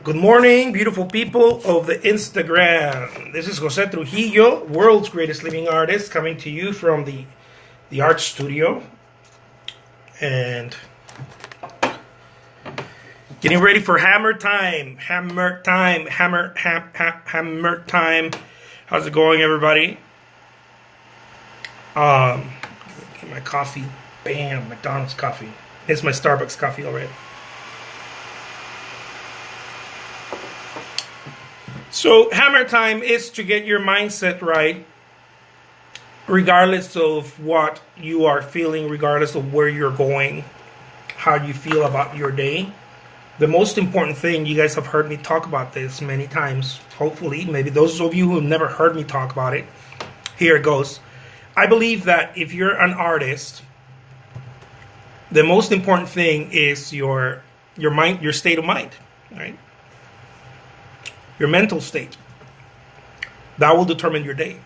Good morning, beautiful people of the Instagram. This is Jose Trujillo, world's greatest living artist, coming to you from the art studio and getting ready for hammer time. Hammer time. Hammer time. How's it going, everybody? Get my coffee. Bam, McDonald's coffee. It's my Starbucks coffee already. So hammer time is to get your mindset right, regardless of what you are feeling, regardless of where you're going, how you feel about your day. The most important thing, you guys have heard me talk about this many times, hopefully, maybe those of you who have never heard me talk about it, here it goes. I believe that if you're an artist, the most important thing is your mind, your state of mind, right? Your mental state. That will determine your day.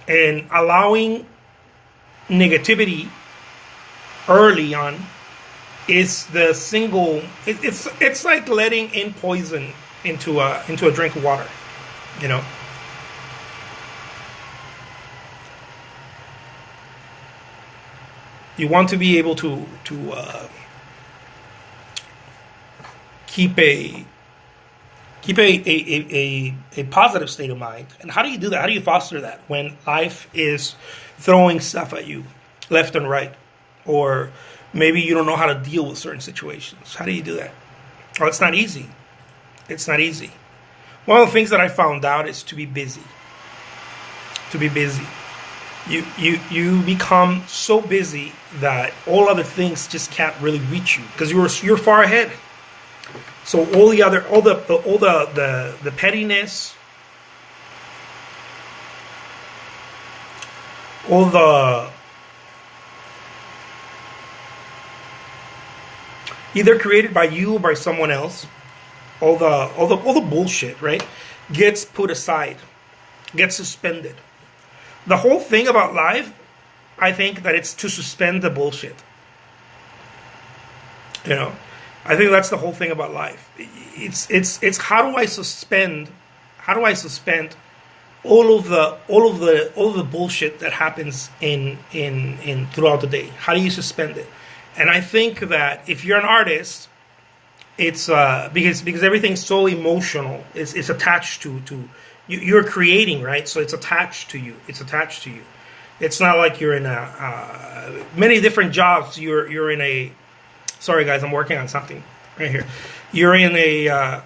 And allowing negativity early on is the single. It's like letting in poison into a drink of water. You know. You want to be able to keep a positive state of mind. And how do you do that? How do you foster that when life is throwing stuff at you left and right? Or maybe you don't know how to deal with certain situations. How do you do that? Well, it's not easy. It's not easy. One of the things that I found out is to be busy. To be busy. You become so busy that all other things just can't really reach you because you're far ahead. So all the pettiness, all the either created by you or by someone else, all the bullshit, right, gets put aside, gets suspended. The whole thing about life, I think that it's to suspend the bullshit. You know. I think that's the whole thing about life. It's how do I suspend all of the bullshit that happens in throughout the day? How do you suspend it? And I think that if you're an artist, it's because everything's so emotional. It's attached to you're creating, right? So it's attached to you. It's attached to you. It's not like you're in many different jobs. You're in a. Sorry, guys, I'm working on something right here. You're in a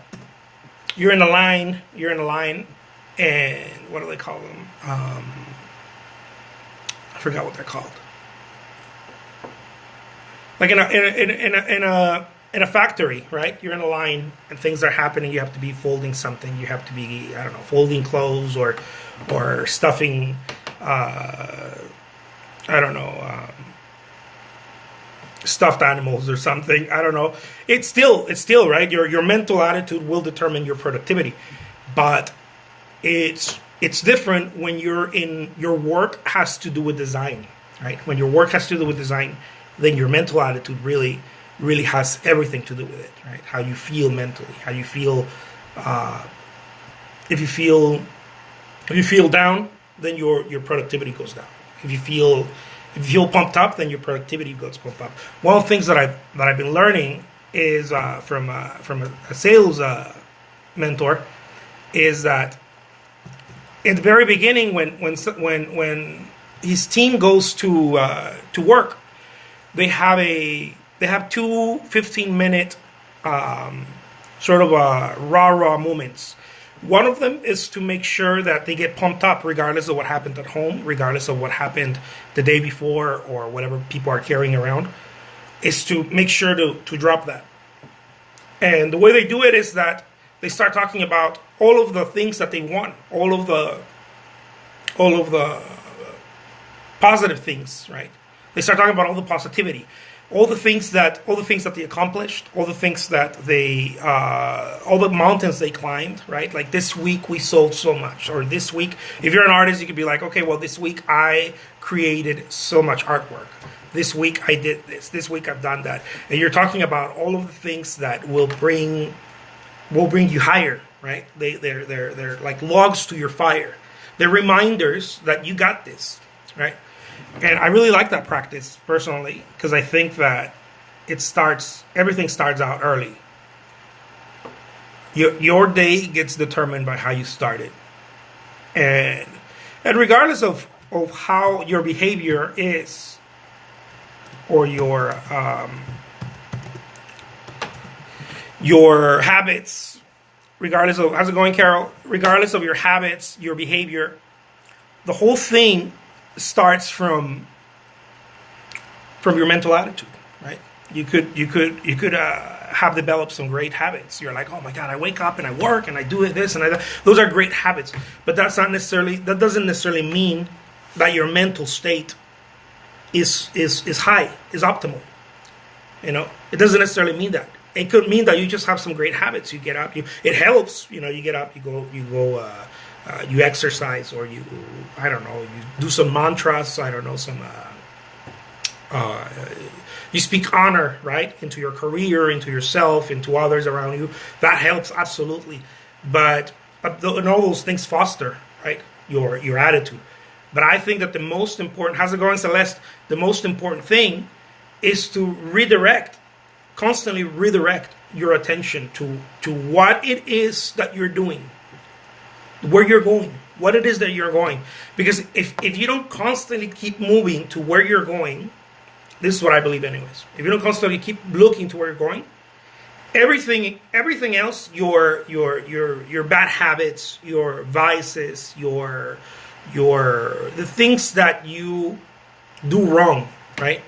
line. You're in a line, and what do they call them? I forgot what they're called. Like in a factory, right? You're in a line, and things are happening. You have to be folding something. You have to be, I don't know, folding clothes or stuffing. I don't know. Stuffed animals or something. I don't know. It's still right. Your mental attitude will determine your productivity, but it's different when your work has to do with design, right? When your work has to do with design, then your mental attitude really has everything to do with it, right? How you feel mentally, how you feel. If you feel down, then your productivity goes down. If you feel pumped up, then your productivity goes pumped up. One of the things that I've been learning is from a sales mentor is that in the very beginning, when his team goes to work, they have two 15-minute sort of raw moments. One of them is to make sure that they get pumped up regardless of what happened at home, regardless of what happened the day before or whatever people are carrying around, is to make sure to drop that. And the way they do it is that they start talking about all of the things that they want, all of the positive things, right? They start talking about all the positivity. All the things that they accomplished, all the things that they, all the mountains they climbed, right? Like this week we sold so much, or this week, if you're an artist, you could be like, okay, well this week I created so much artwork. This week I did this. This week I've done that. And you're talking about all of the things that will bring will bring you higher, right? They're like logs to your fire. They're reminders that you got this, right? And I really like that practice personally because I think that everything starts out early. Your day gets determined by how you started, and regardless of how your behavior is or your habits, regardless of how's it going, Carol? Regardless of your habits, your behavior, the whole thing starts from your mental attitude, right? You could have developed some great habits. You're like, oh my God, I wake up and I work and I do this and I. Those are great habits, but that doesn't necessarily mean that your mental state is high, is optimal. You know, it doesn't necessarily mean that. It could mean that you just have some great habits. You get up, it helps. You know, you get up, you go, you exercise, or you do some mantras. I don't know, you speak honor, right, into your career, into yourself, into others around you. That helps absolutely. And all those things foster, right, your attitude. But I think that the most important, how's it going, Celeste? The most important thing is to constantly redirect your attention to what it is that you're doing, where you're going, what it is that you're going. Because if you don't constantly keep moving to where you're going, this is what I believe anyways. If you don't constantly keep looking to where you're going, everything else, your bad habits, your vices, the things that you do wrong, right?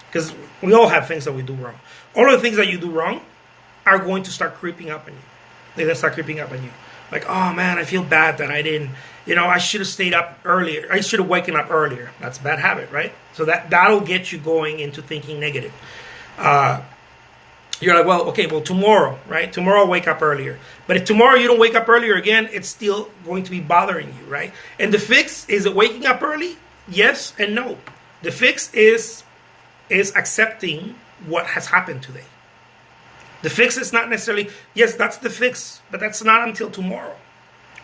Because we all have things that we do wrong. All of the things that you do wrong are going to start creeping up on you. They're going to start creeping up on you. Like, oh man, I feel bad that I didn't, I should have stayed up earlier. I should have woken up earlier. That's a bad habit, right? So that'll get you going into thinking negative. You're like, tomorrow, right? Tomorrow I'll wake up earlier. But if tomorrow you don't wake up earlier again, it's still going to be bothering you, right? And the fix, is it waking up early? Yes and no. The fix is accepting what has happened today. The fix is not necessarily, yes, that's the fix, but that's not until tomorrow.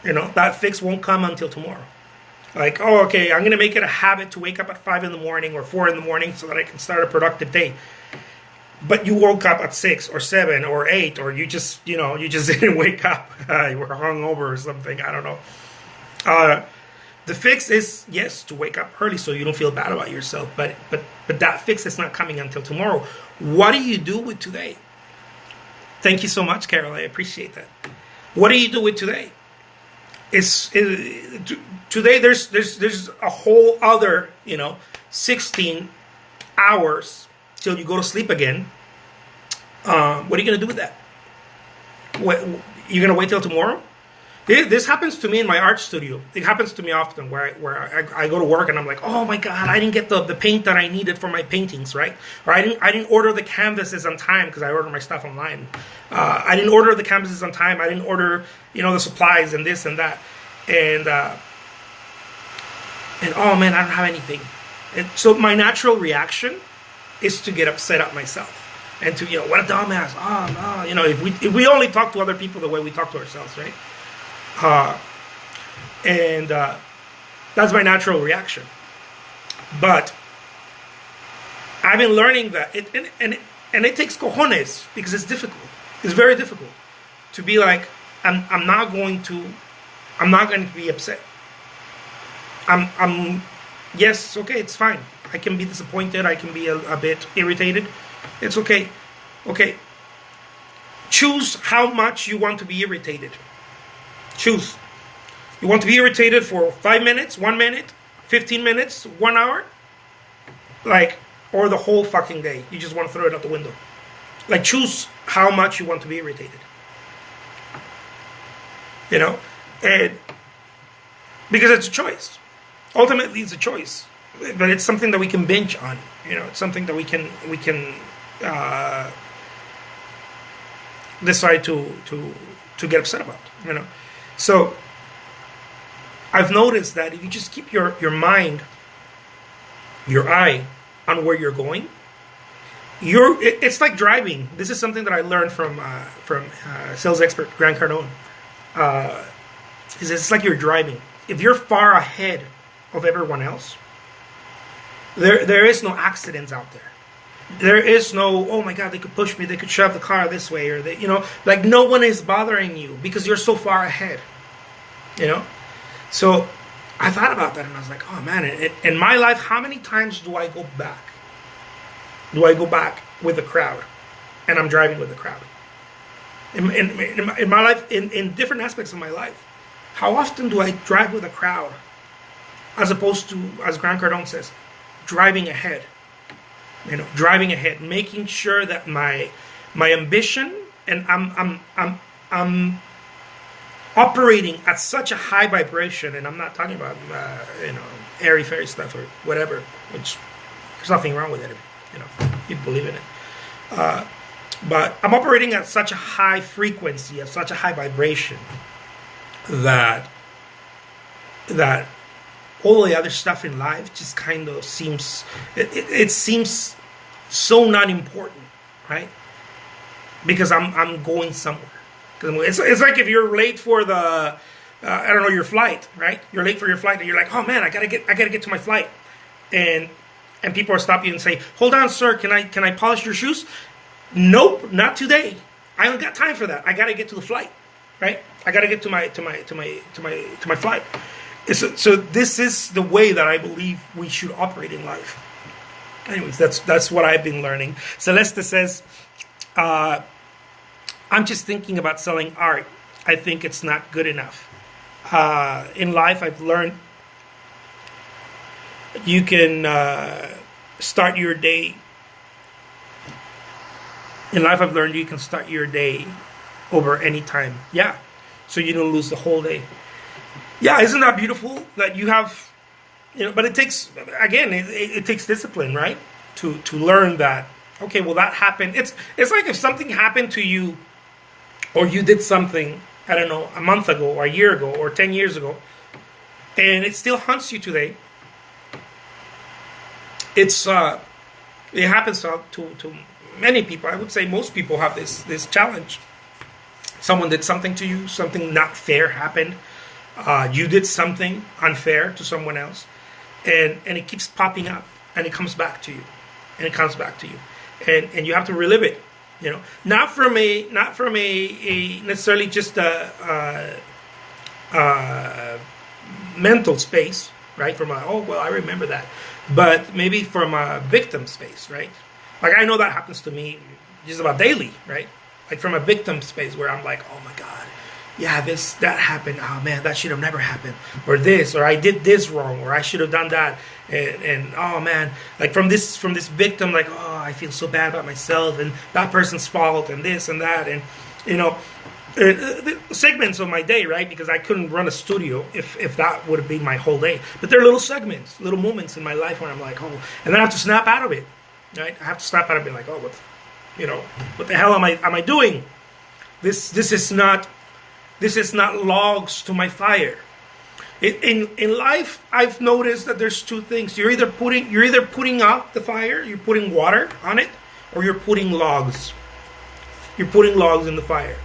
That fix won't come until tomorrow. Like, I'm going to make it a habit to wake up at 5 in the morning or 4 in the morning so that I can start a productive day. But you woke up at 6 or 7 or 8, or you just didn't wake up. You were hungover or something. I don't know. The fix is, yes, to wake up early so you don't feel bad about yourself. But that fix is not coming until tomorrow. What do you do with today? Thank you so much, Carol. I appreciate that. What do you do with today? Today there's a whole other 16 hours till you go to sleep again. What are you going to do with that? You're going to wait till tomorrow? This happens to me in my art studio. It happens to me often where I go to work and I'm like, oh my God, I didn't get the paint that I needed for my paintings, right? Or I didn't order the canvases on time because I order my stuff online. I didn't order the canvases on time. I didn't order, the supplies and this and that. And oh man, I don't have anything. And so my natural reaction is to get upset at myself. And to, what a dumbass. Oh no, if we only talk to other people the way we talk to ourselves, right? That's my natural reaction. But I've been learning that it takes cojones, because it's difficult. It's very difficult to be like, I'm not going to be upset. Yes, okay, it's fine. I can be disappointed. I can be a bit irritated. It's okay. Okay. Choose how much you want to be irritated. Choose. You want to be irritated for 5 minutes, 1 minute, 15 minutes, 1 hour? Or the whole fucking day. You just want to throw it out the window. Choose how much you want to be irritated. And because it's a choice. Ultimately, it's a choice. But it's something that we can binge on. It's something that we can decide to get upset about. So I've noticed that if you just keep your mind, your eye on where you're going, It's like driving. This is something that I learned from sales expert Grant Cardone. He says it's like you're driving. If you're far ahead of everyone else, there is no accidents out there. There is no, oh my God, they could push me, they could shove the car this way, or they, like no one is bothering you because you're so far ahead. So I thought about that and I was like, oh man, in my life, how many times do I go back? Do I go back with the crowd, and I'm driving with the crowd? In my life, in different aspects of my life, how often do I drive with a crowd, as opposed to, as Grant Cardone says, driving ahead? Driving ahead, making sure that my ambition, and I'm operating at such a high vibration, and I'm not talking about airy fairy stuff or whatever, which there's nothing wrong with it. You believe in it, but I'm operating at such a high frequency, at such a high vibration, that all the other stuff in life just kind of seems, it seems so not important, right? Because I'm going somewhere. It's like if you're late for the your flight, right? You're late for your flight and you're like, oh man, I gotta get to my flight, and people are stopping you and say, hold on, sir, can I polish your shoes? Nope, not today. I don't got time for that. I gotta get to the flight, right? I gotta get to my flight. So this is the way that I believe we should operate in life. Anyways, that's what I've been learning. Celeste says, I'm just thinking about selling art. I think it's not good enough. In life, I've learned you can start your day. In life, I've learned you can start your day over any time. Yeah, so you don't lose the whole day. Yeah, isn't that beautiful that you have, but it takes, again, it takes discipline, right? To learn that, okay, well, that happened. It's like if something happened to you, or you did something, I don't know, a month ago, or a year ago, or 10 years ago, and it still haunts you today. It happens to many people. I would say most people have this challenge. Someone did something to you, something not fair happened. You did something unfair to someone else, and it keeps popping up, and it comes back to you, and it comes back to you, and you have to relive it, not from a necessarily just a mental space, right? From I remember that, but maybe from a victim space, right? Like I know that happens to me just about daily, right? Like from a victim space where I'm like, oh my God. Yeah, that happened. Oh man, that should have never happened. Or this, or I did this wrong, or I should have done that. And oh man, like from this victim, like, oh, I feel so bad about myself, and that person's fault, and this and that, and segments of my day, right? Because I couldn't run a studio if that would have been my whole day. But there are little segments, little moments in my life where I'm like, oh, and then I have to snap out of it, right? I have to snap out of it, like, oh, what the hell am I doing? This is not logs to my fire. In life, I've noticed that there's two things. You're either putting out the fire, you're putting water on it, or you're putting logs. You're putting logs in the fire.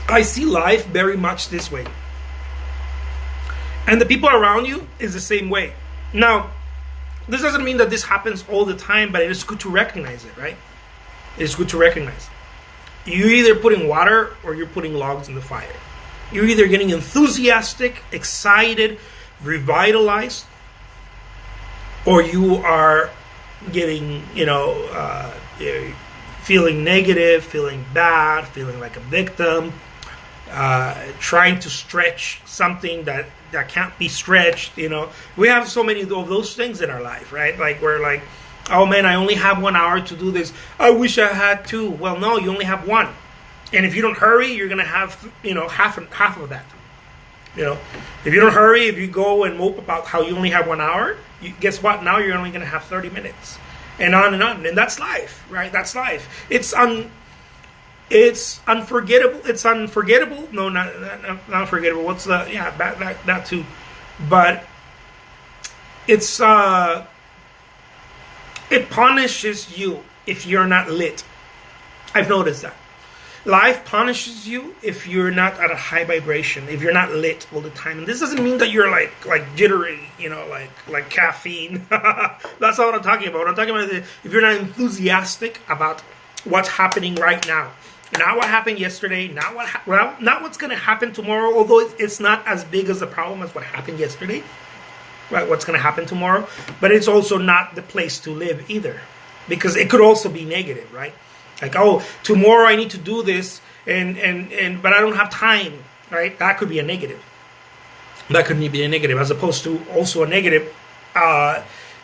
I see life very much this way. And the people around you is the same way. Now, this doesn't mean that this happens all the time, but it is good to recognize it, right? It's good to recognize. You're either putting water or you're putting logs in the fire. You're either getting enthusiastic, excited, revitalized, or you are getting, feeling negative, feeling bad, feeling like a victim, trying to stretch something that can't be stretched. We have so many of those things in our life, right? Like we're like, oh man, I only have 1 hour to do this. I wish I had 2. Well, no, you only have 1. And if you don't hurry, you're gonna have half of that. If you don't hurry, if you go and mope about how you only have 1 hour, guess what? Now you're only gonna have 30 minutes, and on, and that's life, right? That's life. It's unforgettable. It's unforgettable. No, not unforgettable. What's the that too, but it's It punishes you if you're not lit. I've noticed that. Life punishes you if you're not at a high vibration, if you're not lit all the time. And this doesn't mean that you're like jittery, like caffeine. That's not what I'm talking about. What I'm talking about is if you're not enthusiastic about what's happening right now. Not what happened yesterday, not what's going to happen tomorrow, although it's not as big as the problem as what happened yesterday. Right, what's going to happen tomorrow. But it's also not the place to live either. Because it could also be negative, right? Like, oh, tomorrow I need to do this, but I don't have time, right? That could be a negative. That could be a negative, as opposed to also a negative.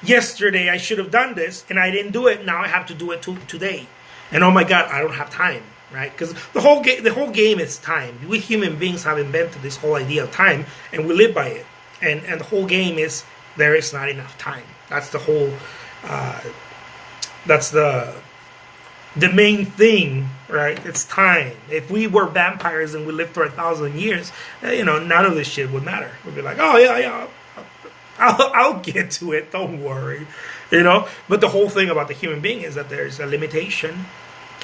Yesterday I should have done this, and I didn't do it. Now I have to do it today, and oh my God, I don't have time, right? Because the whole game is time. We human beings have invented this whole idea of time, and we live by it. And the whole game is there is not enough time. That's the whole. That's the main thing, right? It's time. If we were vampires and we lived for 1,000 years, none of this shit would matter. We'd be like, oh yeah, I'll get to it. Don't worry, But the whole thing about the human being is that there's a limitation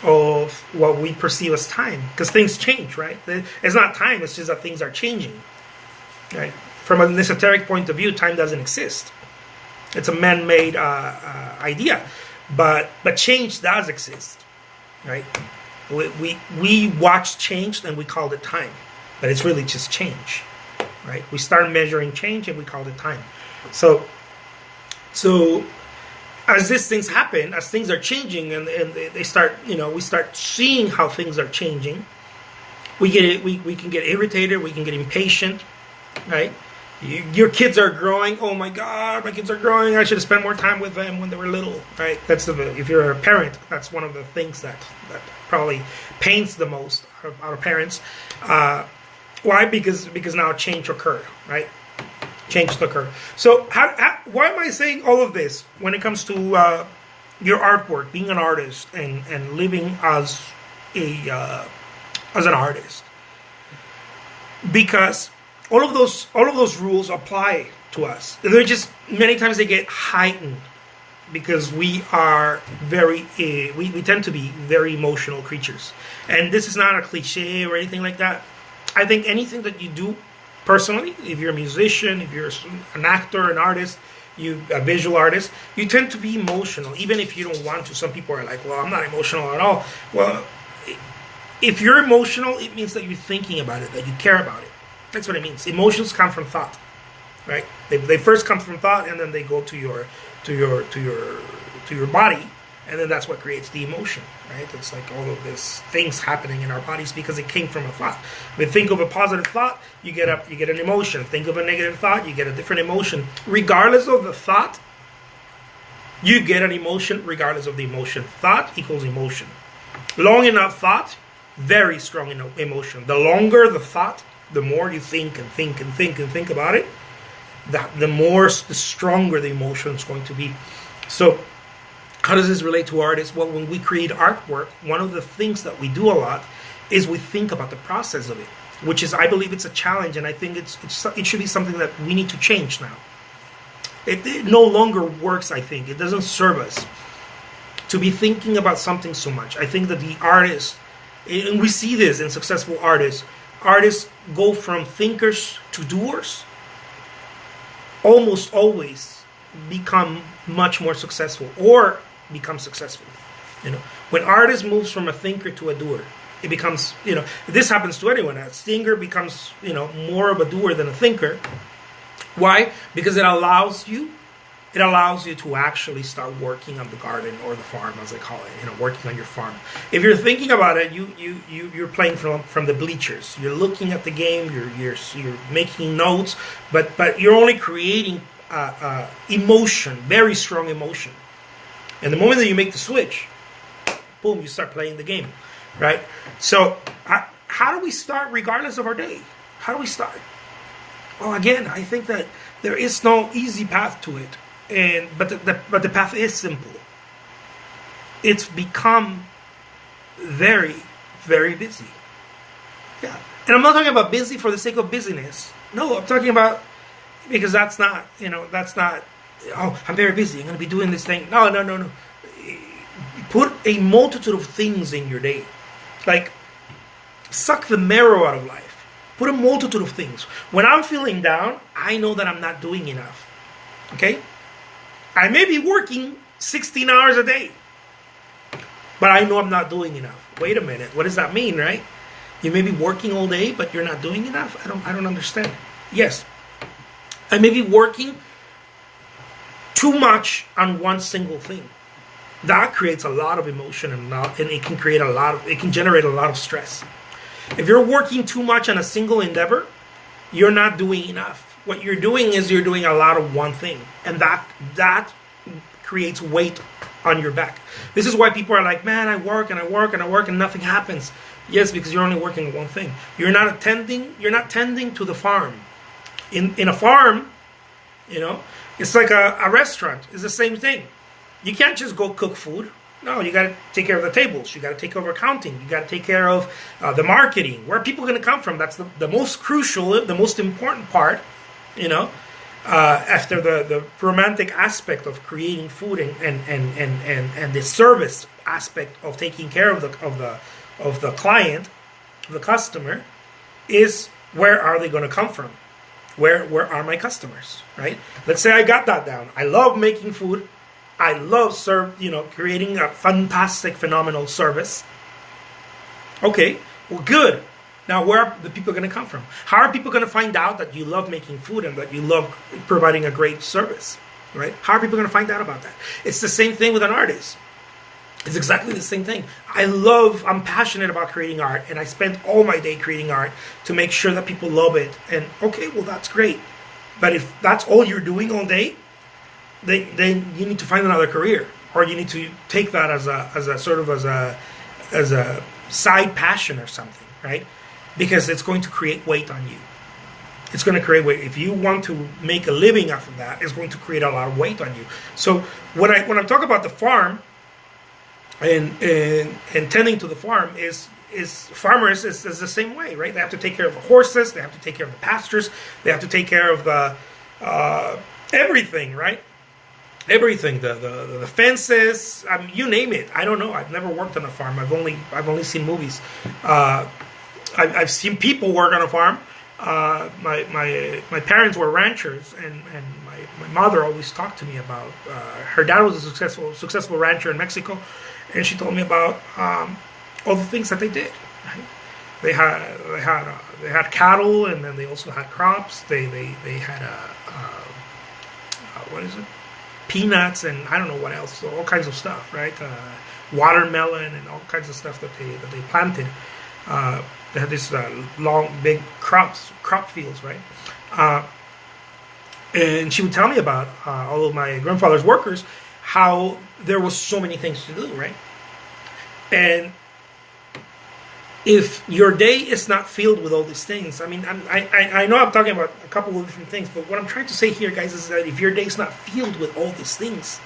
of what we perceive as time, because things change, right? It's not time. It's just that things are changing, right? From an esoteric point of view, time doesn't exist. It's a man-made idea, but change does exist. Right, we watch change and we call it time, but it's really just change, right? We start measuring change and we call it time. So as these things happen, as things are changing and they start, we start seeing how things are changing. We can get irritated, we can get impatient, right? Your kids are growing. Oh my God, my kids are growing. I should have spent more time with them when they were little, right? If you're a parent, that's one of the things that probably pains the most out of parents. Why? Because now change occurred, right? Change occurred. So why am I saying all of this when it comes to your artwork, being an artist and living as an artist? Because all of those rules apply to us. They're just, many times they get heightened because we are we tend to be very emotional creatures. And this is not a cliche or anything like that. I think anything that you do personally, if you're a musician, if you're an actor, an artist, a visual artist, you tend to be emotional, even if you don't want to. Some people are like, well, I'm not emotional at all. Well, if you're emotional, it means that you're thinking about it, that you care about it. That's what it means. Emotions come from thought, right? They first come from thought, and then they go to your body, and then that's what creates the emotion, right? It's like all of these things happening in our bodies because it came from a thought. When you think of a positive thought, you get an emotion. Think of a negative thought, you get a different emotion. Regardless of the thought, you get an emotion. Regardless of the emotion, thought equals emotion. Long enough thought, very strong emotion. The longer the thought, the more you think and think and think and think about it, the stronger the emotion is going to be. So how does this relate to artists? Well, when we create artwork, one of the things that we do a lot is we think about the process of it, which is, I believe it's a challenge, and I think it should be something that we need to change now. It no longer works, I think. It doesn't serve us to be thinking about something so much. I think that the artists, and we see this in successful artists go from thinkers to doers, almost always become much more successful or become successful. When artist moves from a thinker to a doer, it becomes, this happens to anyone. A singer becomes, more of a doer than a thinker. Why? Because it allows you to actually start working on the garden or the farm, as they call it, working on your farm. If you're thinking about it, you're playing from the bleachers. You're looking at the game, you're making notes, but you're only creating emotion, very strong emotion. And the moment that you make the switch, boom, you start playing the game, right? So how do we start regardless of our day? How do we start? Well, again, I think that there is no easy path to it. But the path is simple. It's become very, very busy. Yeah, and I'm not talking about busy for the sake of busyness. No, I'm talking about because that's not oh, I'm very busy. I'm going to be doing this thing. No, no, no, no. Put a multitude of things in your day. Like, suck the marrow out of life. Put a multitude of things. When I'm feeling down, I know that I'm not doing enough. Okay? I may be working 16 hours a day, but I know I'm not doing enough. Wait a minute. What does that mean, right? You may be working all day, but you're not doing enough? I don't understand. Yes. I may be working too much on one single thing. That creates a lot of emotion and it can generate a lot of stress. If you're working too much on a single endeavor, you're not doing enough. What you're doing is you're doing a lot of one thing, and that creates weight on your back. This is why people are like, man, I work and I work and I work and nothing happens. Yes, because you're only working on one thing. You're not tending to the farm. In a farm, it's like a restaurant. It's the same thing. You can't just go cook food. No, you got to take care of the tables. You got to take care of accounting. You got to take care of the marketing. Where are people going to come from? That's the most crucial, the most important part. After the romantic aspect of creating food and the service aspect of taking care of the client, the customer, is where are they going to come from? Where are my customers? Right? Let's say I got that down. I love making food. I love creating a fantastic, phenomenal service. Okay, well, good. Now, where are the people going to come from? How are people going to find out that you love making food and that you love providing a great service? Right? How are people going to find out about that? It's the same thing with an artist. It's exactly the same thing. I'm passionate about creating art, and I spend all my day creating art to make sure that people love it. And okay, well, that's great. But if that's all you're doing all day, then you need to find another career, or you need to take that as a side passion or something, right? Because it's going to create weight on you. It's going to create weight. If you want to make a living off of that, it's going to create a lot of weight on you. So when I talk about the farm and tending to the farm farmers is the same way, right? They have to take care of the horses, they have to take care of the pastures, they have to take care of the everything, right? Everything, the fences, you name it. I don't know. I've never worked on a farm. I've only seen movies. I've seen people work on a farm. My parents were ranchers, and my mother always talked to me about her dad was a successful rancher in Mexico, and she told me about all the things that they did. Right? They had cattle, and then they also had crops. They had what is it? Peanuts, and I don't know what else. So all kinds of stuff, right? Watermelon and all kinds of stuff that they planted. They had this long, big crop fields, right? And she would tell me about all of my grandfather's workers, how there was so many things to do, right? And if your day is not filled with all these things, I mean, I know I'm talking about a couple of different things, but what I'm trying to say here, guys, is that if your day is not filled with all these things,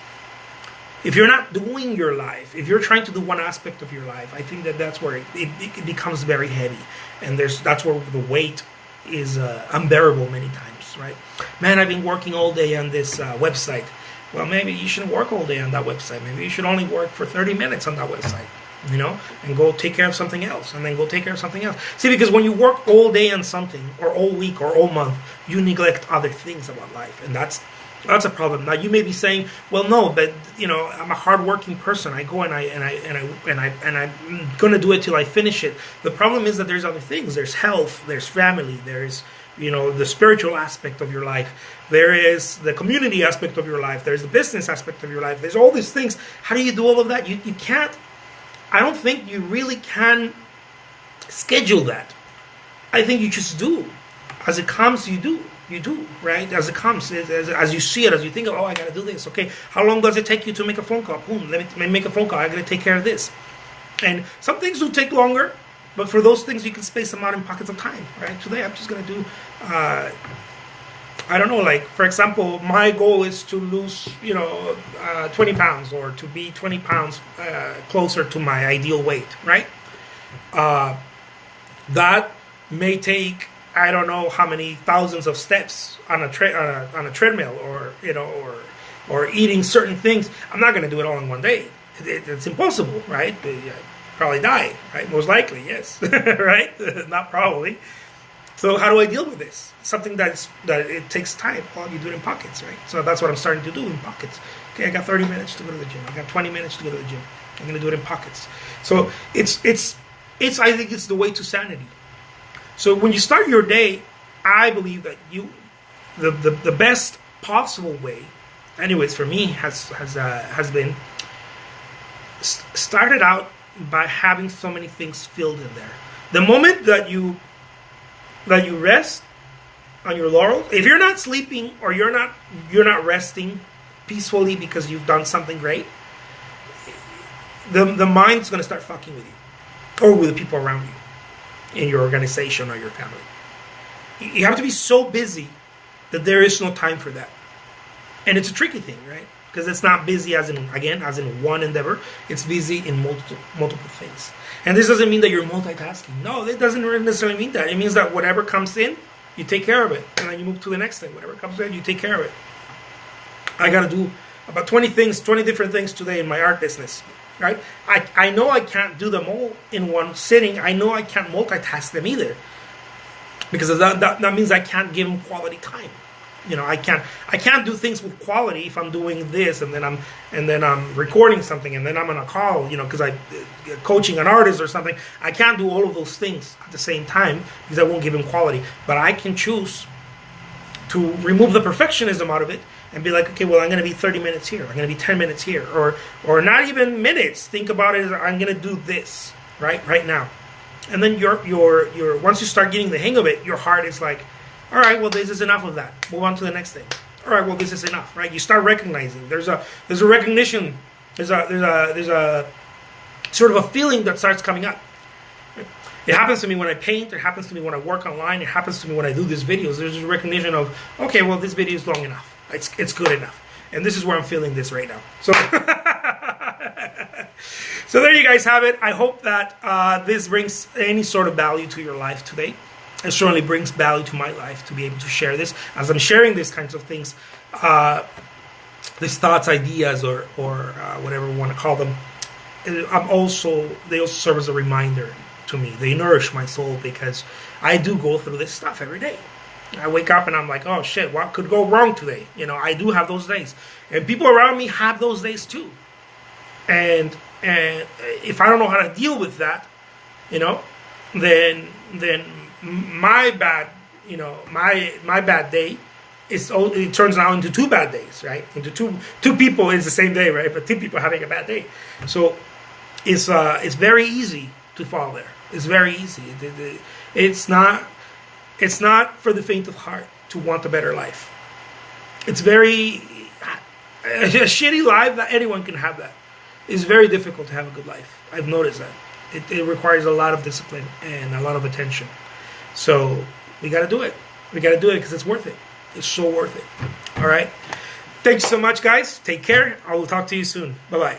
if you're not doing your life, if you're trying to do one aspect of your life, I think that's where it becomes very heavy, and that's where the weight is unbearable many times, right? Man, I've been working all day on this website. Well, maybe you shouldn't work all day on that website. Maybe you should only work for 30 minutes on that website. And go take care of something else, and then go take care of something else. See, because when you work all day on something, or all week, or all month, you neglect other things about life, and that's a problem. Now, you may be saying, "Well, no, but I'm a hardworking person. I go and I'm gonna do it till I finish it." The problem is that there's other things. There's health. There's family. There's the spiritual aspect of your life. There is the community aspect of your life. There's the business aspect of your life. There's all these things. How do you do all of that? You can't. I don't think you really can schedule that. I think you just do. As it comes, you do. You do, right? As it comes, as you see it, as you think, oh, I got to do this. Okay, how long does it take you to make a phone call? Boom, let me make a phone call. I got to take care of this. And some things will take longer, but for those things, you can space them out in pockets of time, right? Today, I'm just going to do, I don't know, like, for example, my goal is to lose, 20 pounds, or to be 20 pounds closer to my ideal weight, right? That may take, I don't know how many thousands of steps on a treadmill, or or eating certain things, I'm not going to do it all in one day. It's impossible, right? Probably die, right? Most likely, yes, right? Not probably. So how do I deal with this? Something that it takes time. Well, you do it in pockets, right? So that's what I'm starting to do in pockets. Okay, I got 30 minutes to go to the gym. I got 20 minutes to go to the gym. I'm going to do it in pockets. So it's I think it's the way to sanity. So when you start your day, I believe that the best possible way, anyways, for me has been started out by having so many things filled in there. The moment that you rest on your laurels, if you're not sleeping or you're not resting peacefully because you've done something great, the mind's going to start fucking with you or with the people around you in your organization or your family. You have to be so busy that there is no time for that. And it's a tricky thing, right? Because it's not busy as in one endeavor. It's busy in multiple things. And this doesn't mean that you're multitasking. No, it doesn't necessarily mean that. It means that whatever comes in, you take care of it. And then you move to the next thing. Whatever comes in, you take care of it. I got to do about 20 different things today in my art business. Right? I know I can't do them all in one sitting. I know I can't multitask them either. Because that means I can't give them quality time. I can't do things with quality if I'm doing this and then I'm recording something and then I'm on a call, because I'm coaching an artist or something. I can't do all of those things at the same time because I won't give them quality. But I can choose to remove the perfectionism out of it and be like, okay, well, I'm going to be 30 minutes here. I'm going to be 10 minutes here, or not even minutes. Think about it as I'm going to do this right now. And then your once you start getting the hang of it, your heart is like, all right, well, this is enough of that. Move on to the next thing. All right, well, this is enough, right? You start recognizing. There's a recognition. There's a sort of a feeling that starts coming up. It happens to me when I paint. It happens to me when I work online. It happens to me when I do these videos. There's a recognition of, okay, well, this video is long enough. It's good enough. And this is where I'm feeling this right now. So, so there you guys have it. I hope that this brings any sort of value to your life today. It certainly brings value to my life to be able to share this. As I'm sharing these kinds of things, these thoughts, ideas, or whatever we want to call them, they also serve as a reminder to me. They nourish my soul because I do go through this stuff every day. I wake up and I'm like, oh shit, what could go wrong today? I do have those days. And people around me have those days too. And if I don't know how to deal with that, then my bad, my bad day it turns now into 2 bad days, right? Into two people is the same day, right? But 2 people having a bad day. So it's very easy to fall there. It's very easy. It's not for the faint of heart to want a better life. It's a shitty life that anyone can have that. It's very difficult to have a good life. I've noticed that. It requires a lot of discipline and a lot of attention. So we got to do it. We got to do it because it's worth it. It's so worth it. All right. Thanks so much, guys. Take care. I will talk to you soon. Bye-bye.